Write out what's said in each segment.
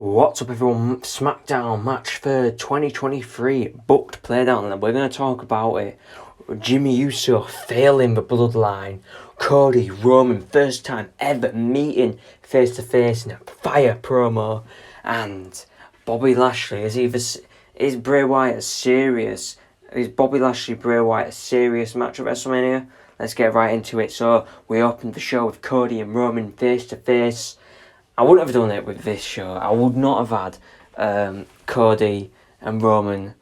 What's up everyone, Smackdown match for 2023 booked played out, and we're going to talk about it. Jimmy Uso failing the Bloodline, Cody Roman first time ever meeting face to face in a fire promo, and Bobby Lashley is Bray Wyatt a serious? Is Bobby Lashley Bray Wyatt a serious match at WrestleMania? Let's get right into it. So we opened the show with Cody and Roman face to face. I wouldn't have done it with this show. I would not have had Cody and Roman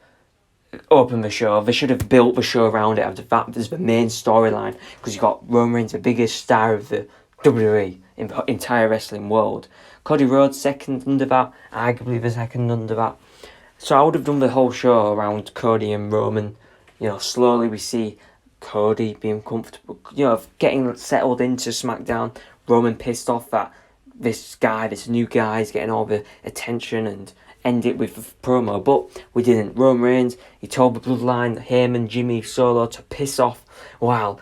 open the show. They should have built the show around it after that as the main storyline, because you've got Roman Reigns, the biggest star of the WWE in the entire wrestling world. Cody Rhodes second under that, arguably the second under that. So I would have done the whole show around Cody and Roman. Slowly we see Cody being comfortable, getting settled into SmackDown. Roman pissed off that this new guy is getting all the attention, and end it with a promo, but we didn't. Roman Reigns, he told the Bloodline, Heyman, Jimmy, Solo to piss off while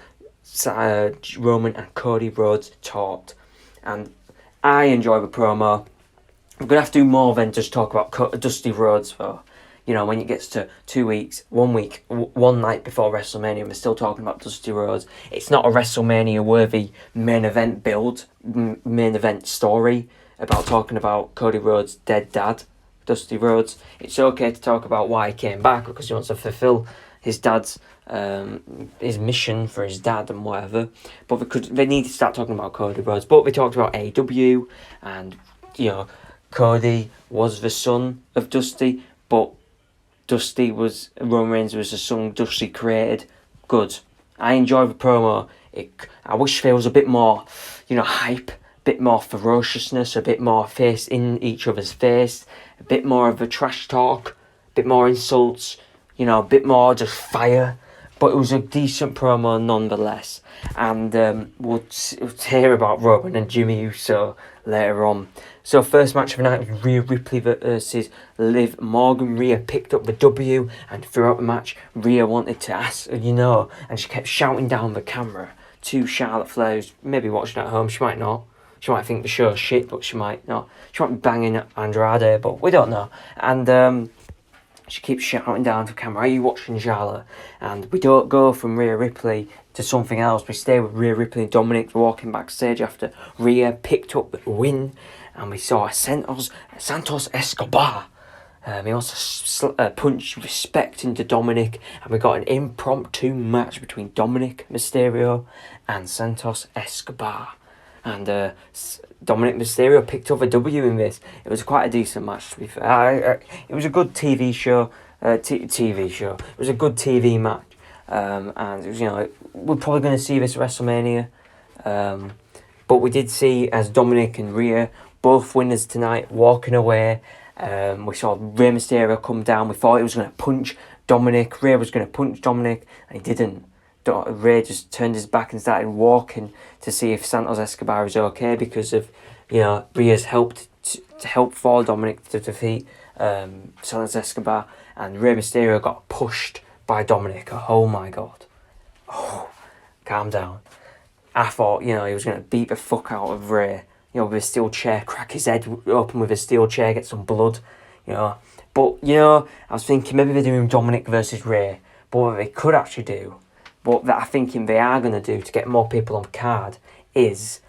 Roman and Cody Rhodes talked. And I enjoy the promo. I'm going to have to do more than just talk about Dusty Rhodes for, when it gets to 2 weeks, 1 week, one night before WrestleMania, we're still talking about Dusty Rhodes. It's not a WrestleMania-worthy main event build, main event story about talking about Cody Rhodes' dead dad, Dusty Rhodes. It's okay to talk about why he came back, because he wants to fulfill his dad's his mission for his dad and whatever. But they need to start talking about Cody Rhodes. But we talked about AEW, and Cody was the son of Dusty, but Roman Reigns was the son Dusty created. Good. I enjoy the promo. I wish there was a bit more, hype, a bit more ferociousness, a bit more face in each other's face, a bit more of a trash talk, a bit more insults, a bit more just fire. But it was a decent promo nonetheless. And we'll hear about Roman and Jimmy Uso later on. So first match of the night was Rhea Ripley versus Liv Morgan. Rhea picked up the W, and throughout the match, Rhea wanted to ask, and she kept shouting down the camera to Charlotte Flair, who's maybe watching at home. She might not. She might think the show's shit, but she might not. She might be banging at Andrade, but we don't know. And she keeps shouting down to the camera, "Are you watching, Charlotte?" And we don't go from Rhea Ripley to something else. We stay with Rhea Ripley and Dominik walking backstage after Rhea picked up the win. And we saw Santos Escobar. He also punched respect into Dominic. And we got an impromptu match between Dominic Mysterio and Santos Escobar. And Dominic Mysterio picked up a W in this. It was quite a decent match, to be fair. It was a good TV show. TV show. It was a good TV match. And it was, we're probably going to see this at WrestleMania. But we did see as Dominic and Rhea, both winners tonight, walking away. We saw Rey Mysterio come down. We thought he was going to punch Dominic. Rhea was going to punch Dominic, and he didn't. Rey just turned his back and started walking to see if Santos Escobar is okay, because of, Rhea's help for Dominic to defeat Santos Escobar, and Rey Mysterio got pushed by Dominic. Oh my God. Oh, calm down. I thought, he was going to beat the fuck out of Rey. With a steel chair, crack his head open with a steel chair, get some blood, But, I was thinking maybe they're doing Dominic versus Rey. But what they could actually do, what that I'm thinking they are going to do to get more people on the card, is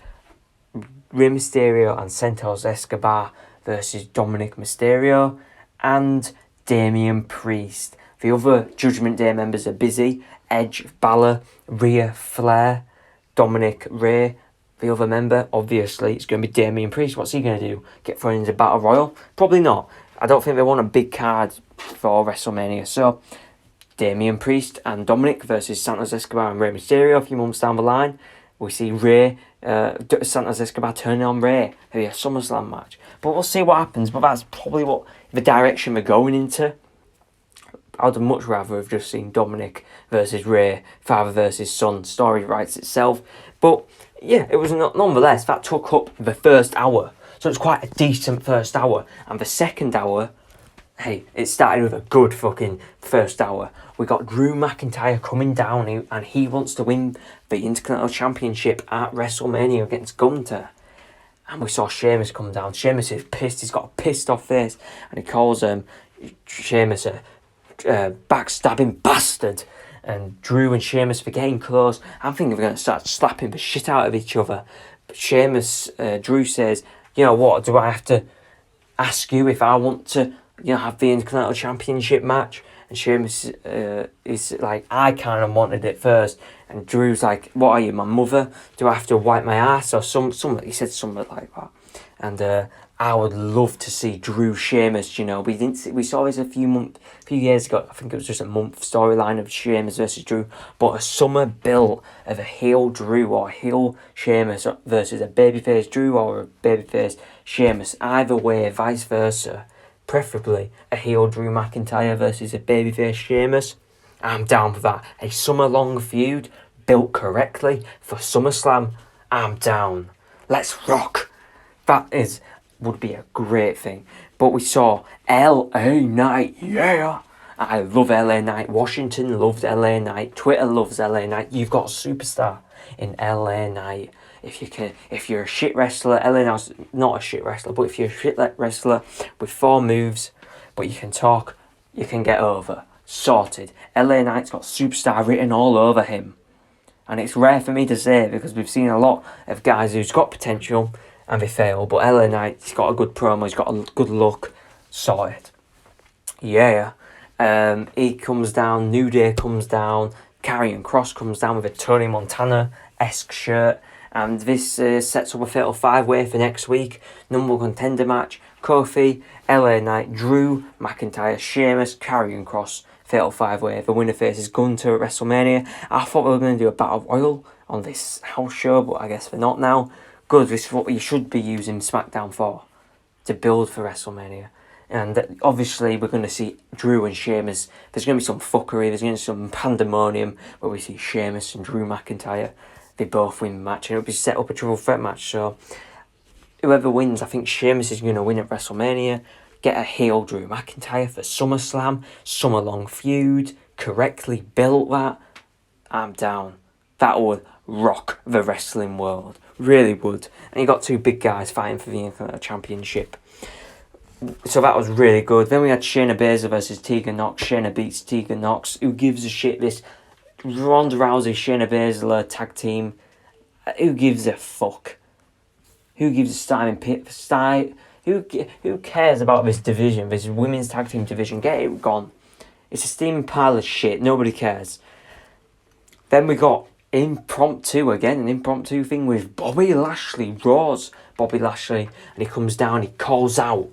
Rey Mysterio and Santos Escobar versus Dominic Mysterio and Damian Priest. The other Judgment Day members are busy. Edge, Balor, Rhea, Flair, Dominic, Rey. The other member, obviously, it's going to be Damian Priest. What's he going to do? Get thrown into Battle Royal? Probably not. I don't think they want a big card for WrestleMania. So, Damian Priest and Dominic versus Santos Escobar and Rey Mysterio. A few months down the line, we see Santos Escobar turning on Rey. Maybe a SummerSlam match. But we'll see what happens. But that's probably what the direction we're going into. I'd much rather have just seen Dominic versus Rey, father versus son. Story writes itself. But yeah, it was nonetheless, that took up the first hour. So it's quite a decent first hour. And the second hour, hey, it started with a good fucking first hour. We got Drew McIntyre coming down, and he wants to win the Intercontinental Championship at WrestleMania against Gunther. And we saw Sheamus come down. Sheamus is pissed. He's got a pissed off face. And he calls Sheamus a backstabbing bastard. And Drew and Sheamus for getting close. I'm thinking we're going to start slapping the shit out of each other. But Drew says, you know what, do I have to ask you if I want to, have the Intercontinental Championship match? And Sheamus is like, I kind of wanted it first. And Drew's like, what are you, my mother? Do I have to wipe my ass? Or something. He said something like that. And I would love to see Drew Sheamus, We saw this a few years ago. I think it was just a month storyline of Sheamus versus Drew. But a summer build of a heel Drew or heel Sheamus versus a babyface Drew or a babyface Sheamus. Either way, vice versa. Preferably a heel Drew McIntyre versus a babyface Sheamus. I'm down for that. A summer-long feud built correctly for SummerSlam. I'm down. Let's rock. That would be a great thing. But we saw LA Knight, yeah. I love LA Knight. Washington loves LA Knight. Twitter loves LA Knight. You've got a superstar in LA Knight. If you're a shit wrestler, LA Knight's not a shit wrestler, but if you're a shit wrestler with 4 moves, but you can talk, you can get over. Sorted. LA Knight's got superstar written all over him. And it's rare for me to say because we've seen a lot of guys who's got potential and they fail. But LA Knight's got a good promo, he's got a good look. Sorted. Yeah. He comes down, New Day comes down, Karrion Kross comes down with a Tony Montana-esque shirt. And this sets up a fatal 5-way for next week. Number 1 contender match. Kofi, LA Knight, Drew, McIntyre, Sheamus, Karrion Kross. Fatal 5-way. The winner faces Gunther at WrestleMania. I thought we were going to do a Battle Royal on this house show, but I guess we're not now. Good, this is what you should be using SmackDown for. To build for WrestleMania. And obviously we're going to see Drew and Sheamus. There's going to be some fuckery. There's going to be some pandemonium where we see Sheamus and Drew McIntyre. They both win the match. And it'll be set up a triple threat match. So whoever wins, I think Sheamus is going to win at WrestleMania. Get a heel Drew McIntyre for SummerSlam. Summer-long feud. Correctly built that. I'm down. That would rock the wrestling world. Really would. And you got 2 big guys fighting for the Intercontinental Championship. So that was really good. Then we had Shayna Baszler versus Tegan Nox. Shayna beats Tegan Nox. Who gives a shit? This Ronda Rousey, Shayna Baszler tag team. Who gives a fuck? Who gives a Who cares about this division, this women's tag team division? Get it gone. It's a steaming pile of shit. Nobody cares. Then we got an impromptu thing with Bobby Lashley. Raw's Bobby Lashley. And he comes down, he calls out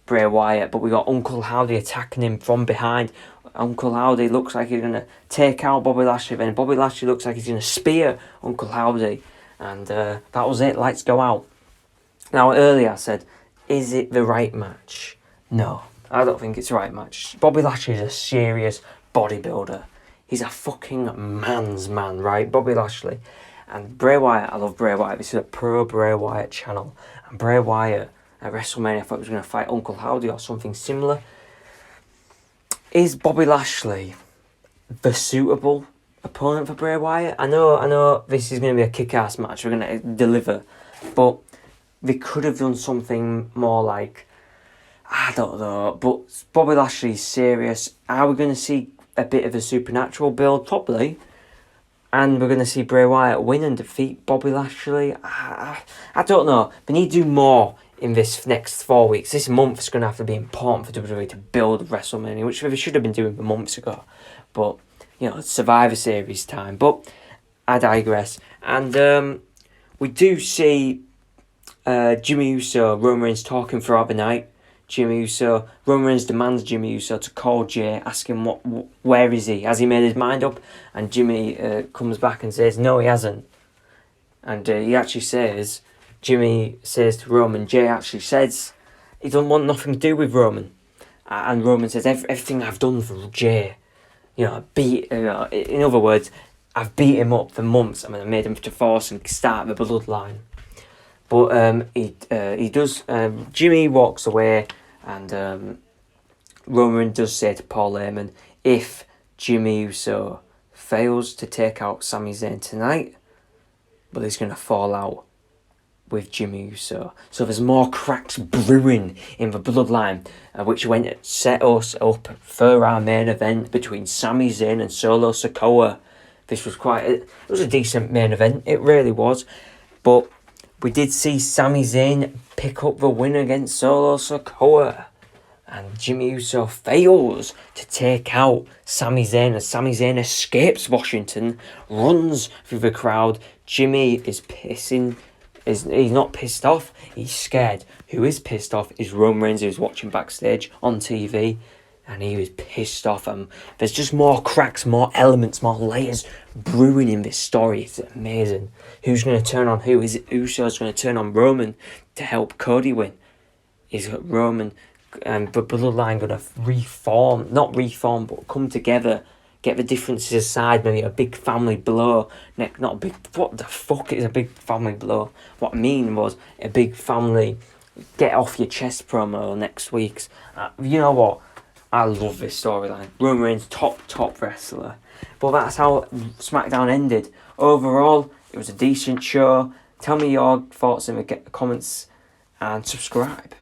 Bray Wyatt. But we got Uncle Howdy attacking him from behind. Uncle Howdy looks like he's going to take out Bobby Lashley. Then Bobby Lashley looks like he's going to spear Uncle Howdy. And that was it. Lights go out. Now, earlier I said, is it the right match? No, I don't think it's the right match. Bobby Lashley is a serious bodybuilder. He's a fucking man's man, right? Bobby Lashley. And Bray Wyatt, I love Bray Wyatt. This is a pro Bray Wyatt channel. And Bray Wyatt at WrestleMania, I thought he was going to fight Uncle Howdy or something similar. Is Bobby Lashley the suitable opponent for Bray Wyatt? I know this is going to be a kick-ass match. We're going to deliver. But they could have done something more like, I don't know. But Bobby Lashley's serious. Are we going to see a bit of a supernatural build? Probably. And we're going to see Bray Wyatt win and defeat Bobby Lashley. I don't know. They need to do more in this next 4 weeks. This month is going to have to be important for WWE to build WrestleMania, which they should have been doing months ago. But, it's Survivor Series time. But I digress. And we do see Jimmy Uso, Roman Reigns talking throughout the night. Roman Reigns demands Jimmy Uso to call Jay, asking where is he? Has he made his mind up? And Jimmy comes back and says, no, he hasn't. And he actually says, Jimmy says to Roman, Jay actually says he doesn't want nothing to do with Roman. And Roman says, everything I've done for Jay, in other words, I've beat him up for months. I made him to force and start the bloodline. But he does. Jimmy walks away, and Roman does say to Paul Heyman, if Jimmy Uso fails to take out Sami Zayn tonight, well, he's going to fall out with Jimmy Uso. So there's more cracks brewing in the bloodline, which set us up for our main event between Sami Zayn and Solo Sikoa. This was it was a decent main event, it really was. But we did see Sami Zayn pick up the win against Solo Sikoa. And Jimmy Uso fails to take out Sami Zayn, as Sami Zayn escapes Washington, runs through the crowd. Jimmy is pissing. He's not pissed off, he's scared. Who is pissed off is Roman Reigns, who's watching backstage on TV. And he was pissed off. There's just more cracks, more elements, more layers brewing in this story. It's amazing. Who's going to turn on who? Is it Uso's going to turn on Roman to help Cody win? Is Roman and the bloodline going to not reform, but come together, get the differences aside, maybe a big family blow. Not a big, what the fuck is a big family blow? What I mean was a big family get off your chest promo next week's. You know what? I love this storyline. Roman Reigns, top wrestler. But that's how SmackDown ended. Overall, it was a decent show. Tell me your thoughts in the comments and subscribe.